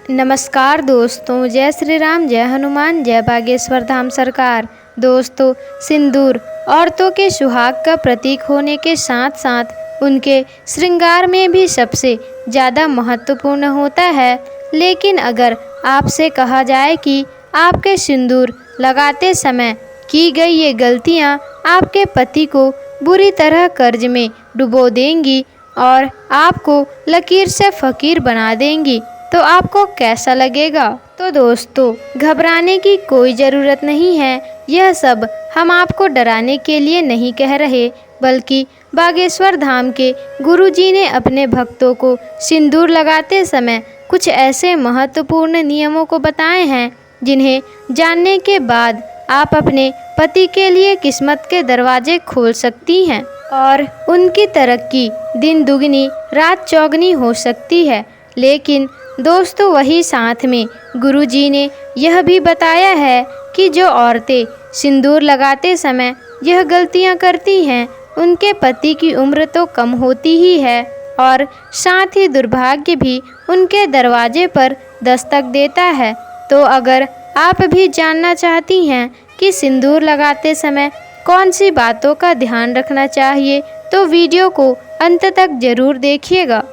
नमस्कार दोस्तों, जय श्री राम, जय हनुमान, जय बागेश्वर धाम सरकार। दोस्तों, सिंदूर औरतों के सुहाग का प्रतीक होने के साथ साथ उनके श्रृंगार में भी सबसे ज़्यादा महत्वपूर्ण होता है। लेकिन अगर आपसे कहा जाए कि आपके सिंदूर लगाते समय की गई ये गलतियां आपके पति को बुरी तरह कर्ज में डुबो देंगी और आपको लकीर से फ़कीर बना देंगी, तो आपको कैसा लगेगा? तो दोस्तों, घबराने की कोई ज़रूरत नहीं है। यह सब हम आपको डराने के लिए नहीं कह रहे, बल्कि बागेश्वर धाम के गुरुजी ने अपने भक्तों को सिंदूर लगाते समय कुछ ऐसे महत्वपूर्ण नियमों को बताए हैं जिन्हें जानने के बाद आप अपने पति के लिए किस्मत के दरवाजे खोल सकती हैं और उनकी तरक्की दिन दुगनी रात चौगनी हो सकती है। लेकिन दोस्तों, वही साथ में गुरुजी ने यह भी बताया है कि जो औरतें सिंदूर लगाते समय यह गलतियां करती हैं, उनके पति की उम्र तो कम होती ही है और साथ ही दुर्भाग्य भी उनके दरवाजे पर दस्तक देता है। तो अगर आप भी जानना चाहती हैं कि सिंदूर लगाते समय कौन सी बातों का ध्यान रखना चाहिए, तो वीडियो को अंत तक ज़रूर देखिएगा।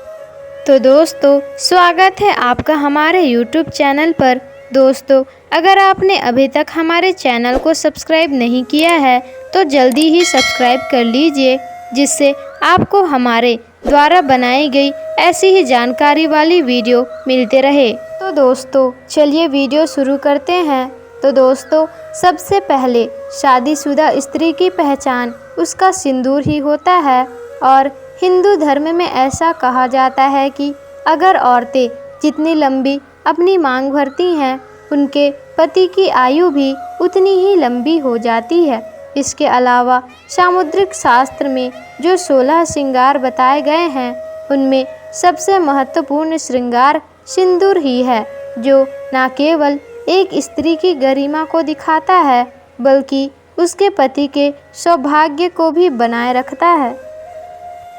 तो दोस्तों, स्वागत है आपका हमारे YouTube चैनल पर। दोस्तों, अगर आपने अभी तक हमारे चैनल को सब्सक्राइब नहीं किया है तो जल्दी ही सब्सक्राइब कर लीजिए, जिससे आपको हमारे द्वारा बनाई गई ऐसी ही जानकारी वाली वीडियो मिलते रहे। तो दोस्तों, चलिए वीडियो शुरू करते हैं। तो दोस्तों, सबसे पहले शादीशुदा स्त्री की पहचान उसका सिंदूर ही होता है और हिंदू धर्म में ऐसा कहा जाता है कि अगर औरतें जितनी लंबी अपनी मांग भरती हैं, उनके पति की आयु भी उतनी ही लंबी हो जाती है। इसके अलावा सामुद्रिक शास्त्र में जो 16 श्रृंगार बताए गए हैं, उनमें सबसे महत्वपूर्ण श्रृंगार सिंदूर ही है, जो न केवल एक स्त्री की गरिमा को दिखाता है, बल्कि उसके पति के सौभाग्य को भी बनाए रखता है।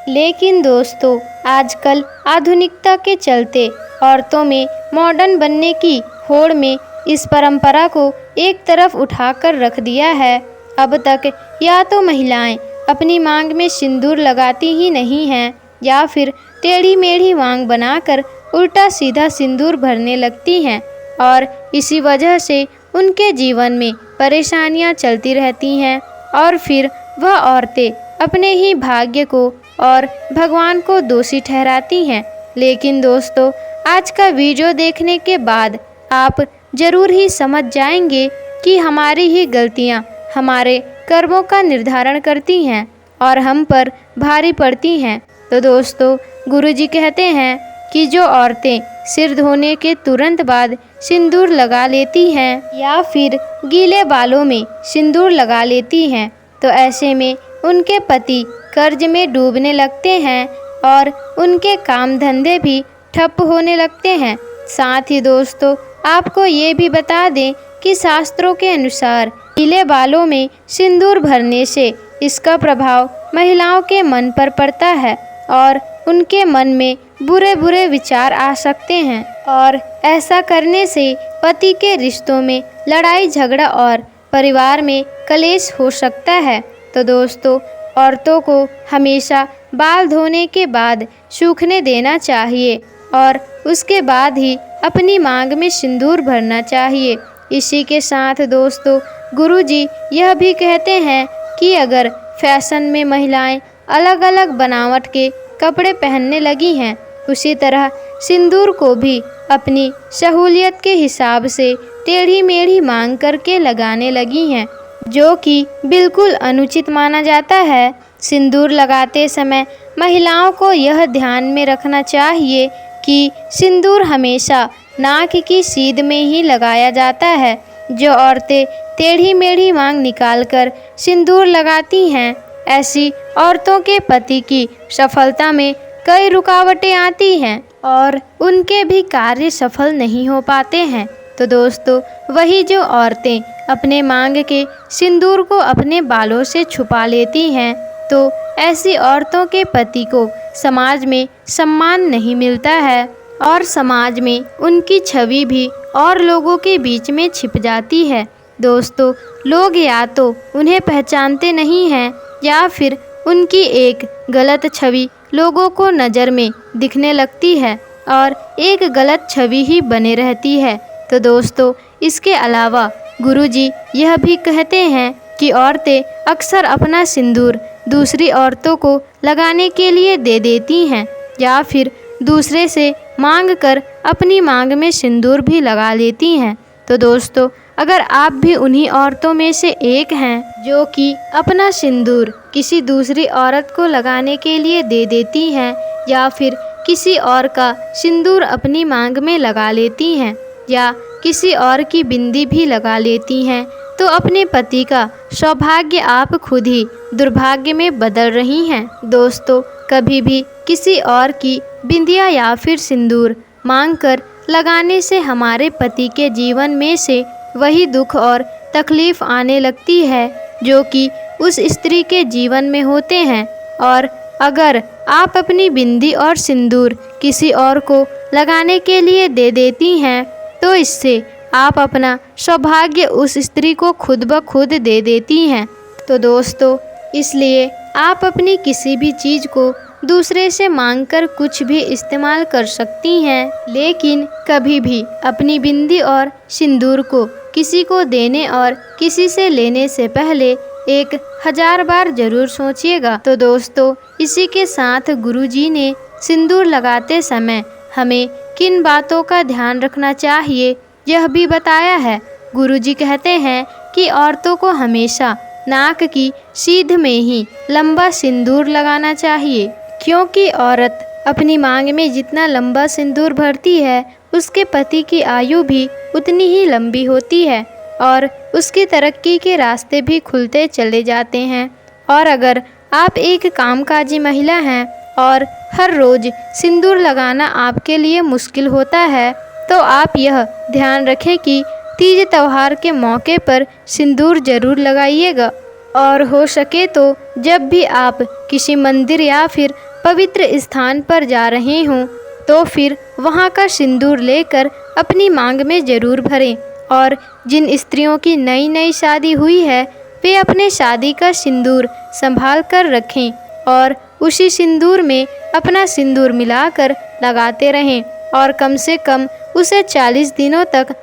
लेकिन दोस्तों, आजकल आधुनिकता के चलते औरतों में मॉडर्न बनने की होड़ में इस परंपरा को एक तरफ उठाकर रख दिया है। अब तक या तो महिलाएं अपनी मांग में सिंदूर लगाती ही नहीं हैं, या फिर टेढ़ी मेढ़ी मांग बनाकर उल्टा सीधा सिंदूर भरने लगती हैं और इसी वजह से उनके जीवन में परेशानियां चलती रहती हैं और फिर वह औरतें अपने ही भाग्य को और भगवान को दोषी ठहराती हैं। लेकिन दोस्तों, आज का वीडियो देखने के बाद आप ज़रूर ही समझ जाएंगे कि हमारी ही गलतियां हमारे कर्मों का निर्धारण करती हैं और हम पर भारी पड़ती हैं। तो दोस्तों, गुरुजी कहते हैं कि जो औरतें सिर धोने के तुरंत बाद सिंदूर लगा लेती हैं या फिर गीले बालों में सिंदूर लगा लेती हैं, तो ऐसे में उनके पति कर्ज में डूबने लगते हैं और उनके काम धंधे भी ठप होने लगते हैं। साथ ही दोस्तों, आपको ये भी बता दें कि शास्त्रों के अनुसार गीले बालों में सिंदूर भरने से इसका प्रभाव महिलाओं के मन पर पड़ता है और उनके मन में बुरे बुरे विचार आ सकते हैं और ऐसा करने से पति के रिश्तों में लड़ाई झगड़ा और परिवार में कलेश हो सकता है। तो दोस्तों, औरतों को हमेशा बाल धोने के बाद सूखने देना चाहिए और उसके बाद ही अपनी मांग में सिंदूर भरना चाहिए। इसी के साथ दोस्तों, गुरुजी यह भी कहते हैं कि अगर फैशन में महिलाएं अलग अलग बनावट के कपड़े पहनने लगी हैं, उसी तरह सिंदूर को भी अपनी सहूलियत के हिसाब से टेढ़ी मेढ़ी मांग करके लगाने लगी हैं, जो कि बिल्कुल अनुचित माना जाता है। सिंदूर लगाते समय महिलाओं को यह ध्यान में रखना चाहिए कि सिंदूर हमेशा नाक की सीध में ही लगाया जाता है। जो औरतें टेढ़ी मेढ़ी मांग निकालकर सिंदूर लगाती हैं, ऐसी औरतों के पति की सफलता में कई रुकावटें आती हैं और उनके भी कार्य सफल नहीं हो पाते हैं। तो दोस्तों, वही जो औरतें अपने मांग के सिंदूर को अपने बालों से छुपा लेती हैं, तो ऐसी औरतों के पति को समाज में सम्मान नहीं मिलता है और समाज में उनकी छवि भी और लोगों के बीच में छिप जाती है। दोस्तों, लोग या तो उन्हें पहचानते नहीं हैं या फिर उनकी एक गलत छवि लोगों को नज़र में दिखने लगती है और एक गलत छवि ही बने रहती है। तो दोस्तों, इसके अलावा गुरुजी यह भी कहते हैं कि औरतें अक्सर अपना सिंदूर दूसरी औरतों को लगाने के लिए दे देती हैं या फिर दूसरे से मांग कर अपनी मांग में सिंदूर भी लगा लेती हैं। तो दोस्तों, अगर आप भी उन्हीं औरतों में से एक हैं जो कि अपना सिंदूर किसी दूसरी औरत को लगाने के लिए दे देती हैं या फिर किसी और का सिंदूर अपनी मांग में लगा लेती हैं या किसी और की बिंदी भी लगा लेती हैं, तो अपने पति का सौभाग्य आप खुद ही दुर्भाग्य में बदल रही हैं। दोस्तों, कभी भी किसी और की बिंदिया या फिर सिंदूर मांगकर लगाने से हमारे पति के जीवन में से वही दुख और तकलीफ आने लगती है जो कि उस स्त्री के जीवन में होते हैं। और अगर आप अपनी बिंदी और सिंदूर किसी और को लगाने के लिए दे देती हैं, तो इससे आप अपना सौभाग्य उस स्त्री को खुद ब खुद दे देती हैं। तो दोस्तों, इसलिए आप अपनी किसी भी चीज़ को दूसरे से मांगकर कुछ भी इस्तेमाल कर सकती हैं, लेकिन कभी भी अपनी बिंदी और सिंदूर को किसी को देने और किसी से लेने से पहले 1000 बार जरूर सोचिएगा। तो दोस्तों, इसी के साथ गुरुजी ने सिंदूर लगाते समय हमें किन बातों का ध्यान रखना चाहिए यह भी बताया है। गुरुजी कहते हैं कि औरतों को हमेशा नाक की सीध में ही लंबा सिंदूर लगाना चाहिए, क्योंकि औरत अपनी मांग में जितना लंबा सिंदूर भरती है उसके पति की आयु भी उतनी ही लंबी होती है और उसकी तरक्की के रास्ते भी खुलते चले जाते हैं। और अगर आप एक कामकाजी महिला हैं और हर रोज़ सिंदूर लगाना आपके लिए मुश्किल होता है, तो आप यह ध्यान रखें कि तीज त्यौहार के मौके पर सिंदूर जरूर लगाइएगा। और हो सके तो जब भी आप किसी मंदिर या फिर पवित्र स्थान पर जा रहे हों, तो फिर वहाँ का सिंदूर लेकर अपनी मांग में ज़रूर भरें। और जिन स्त्रियों की नई नई शादी हुई है, वे अपने शादी का सिंदूर संभाल कर रखें और उसी सिंदूर में अपना सिंदूर मिलाकर लगाते रहें और कम से कम उसे 40 दिनों तक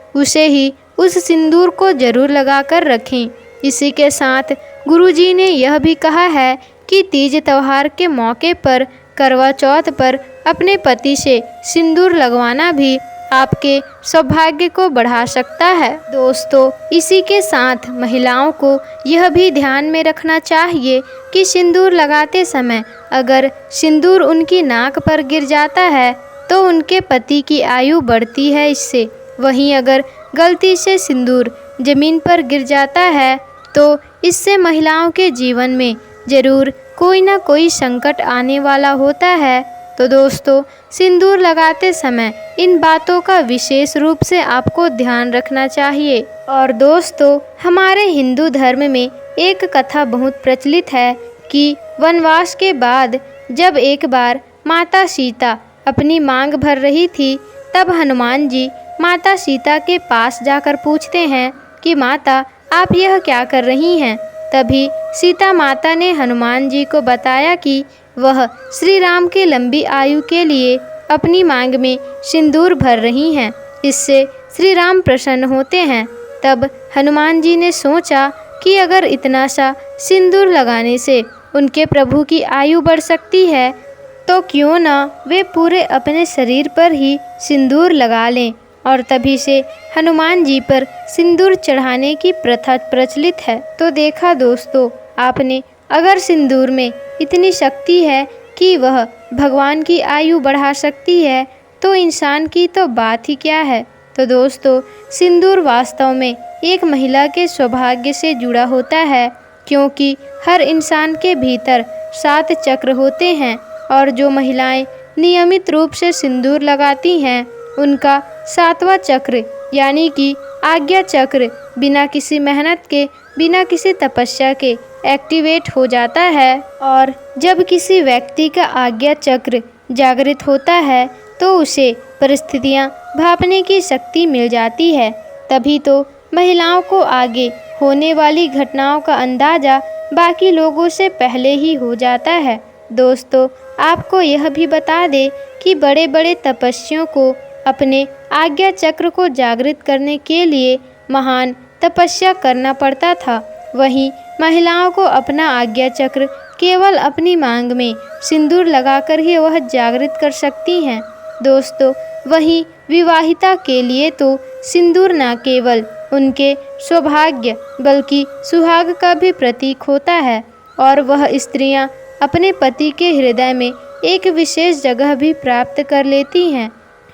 उस सिंदूर को ज़रूर लगा कर रखें। इसी के साथ गुरुजी ने यह भी कहा है कि तीज त्यौहार के मौके पर करवा चौथ पर अपने पति से सिंदूर लगवाना भी आपके सौभाग्य को बढ़ा सकता है। दोस्तों, इसी के साथ महिलाओं को यह भी ध्यान में रखना चाहिए कि सिंदूर लगाते समय अगर सिंदूर उनकी नाक पर गिर जाता है तो उनके पति की आयु बढ़ती है इससे। वहीं अगर गलती से सिंदूर जमीन पर गिर जाता है तो इससे महिलाओं के जीवन में ज़रूर कोई ना कोई संकट आने वाला होता है। तो दोस्तों, सिंदूर लगाते समय इन बातों का विशेष रूप से आपको ध्यान रखना चाहिए। और दोस्तों, हमारे हिंदू धर्म में एक कथा बहुत प्रचलित है कि वनवास के बाद जब एक बार माता सीता अपनी मांग भर रही थी, तब हनुमान जी माता सीता के पास जाकर पूछते हैं कि माता, आप यह क्या कर रही हैं। तभी सीता माता ने हनुमान जी को बताया कि वह श्री राम की लंबी आयु के लिए अपनी मांग में सिंदूर भर रही हैं। इससे श्री राम प्रसन्न होते हैं। तब हनुमान जी ने सोचा कि अगर इतना सा सिंदूर लगाने से उनके प्रभु की आयु बढ़ सकती है, तो क्यों ना वे पूरे अपने शरीर पर ही सिंदूर लगा लें। और तभी से हनुमान जी पर सिंदूर चढ़ाने की प्रथा प्रचलित है। तो देखा दोस्तों आपने, अगर सिंदूर में इतनी शक्ति है कि वह भगवान की आयु बढ़ा सकती है, तो इंसान की तो बात ही क्या है। तो दोस्तों, सिंदूर वास्तव में एक महिला के सौभाग्य से जुड़ा होता है, क्योंकि हर इंसान के भीतर 7 चक्र होते हैं और जो महिलाएं नियमित रूप से सिंदूर लगाती हैं, उनका 7वां चक्र यानी कि आज्ञा चक्र बिना किसी मेहनत के, बिना किसी तपस्या के एक्टिवेट हो जाता है। और जब किसी व्यक्ति का आज्ञा चक्र जागृत होता है तो उसे परिस्थितियाँ भांपने की शक्ति मिल जाती है। तभी तो महिलाओं को आगे होने वाली घटनाओं का अंदाज़ा बाकी लोगों से पहले ही हो जाता है। दोस्तों, आपको यह भी बता दें कि बड़े बड़े तपस्वियों को अपने आज्ञा चक्र को जागृत करने के लिए महान तपस्या करना पड़ता था। वहीं महिलाओं को अपना आज्ञा चक्र केवल अपनी मांग में सिंदूर लगाकर ही वह जागृत कर सकती हैं। दोस्तों, वहीं विवाहिता के लिए तो सिंदूर न केवल उनके सौभाग्य बल्कि सुहाग का भी प्रतीक होता है और वह स्त्रियां अपने पति के हृदय में एक विशेष जगह भी प्राप्त कर लेती हैं,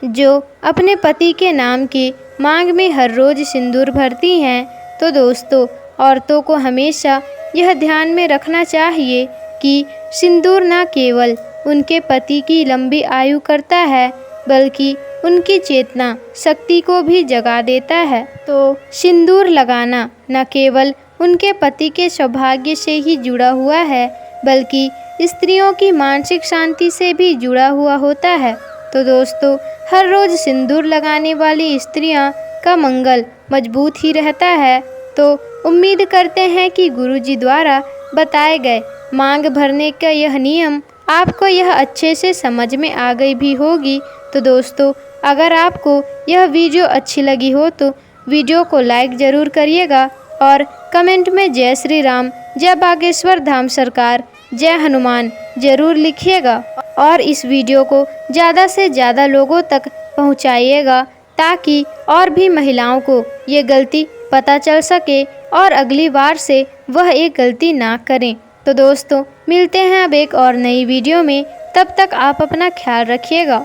जो अपने पति के नाम की मांग में हर रोज़ सिंदूर भरती हैं। तो दोस्तों, औरतों को हमेशा यह ध्यान में रखना चाहिए कि सिंदूर न केवल उनके पति की लंबी आयु करता है बल्कि उनकी चेतना शक्ति को भी जगा देता है। तो सिंदूर लगाना न केवल उनके पति के सौभाग्य से ही जुड़ा हुआ है बल्कि स्त्रियों की मानसिक शांति से भी जुड़ा हुआ होता है। तो दोस्तों, हर रोज़ सिंदूर लगाने वाली स्त्रियां का मंगल मजबूत ही रहता है। तो उम्मीद करते हैं कि गुरुजी द्वारा बताए गए मांग भरने का यह नियम आपको यह अच्छे से समझ में आ गई भी होगी। तो दोस्तों, अगर आपको यह वीडियो अच्छी लगी हो तो वीडियो को लाइक ज़रूर करिएगा और कमेंट में जय श्री राम, जय बागेश्वर धाम सरकार, जय हनुमान ज़रूर लिखिएगा और इस वीडियो को ज़्यादा से ज़्यादा लोगों तक पहुंचाइएगा ताकि और भी महिलाओं को ये गलती पता चल सके और अगली बार से वह एक गलती ना करें। तो दोस्तों, मिलते हैं अब एक और नई वीडियो में। तब तक आप अपना ख्याल रखिएगा।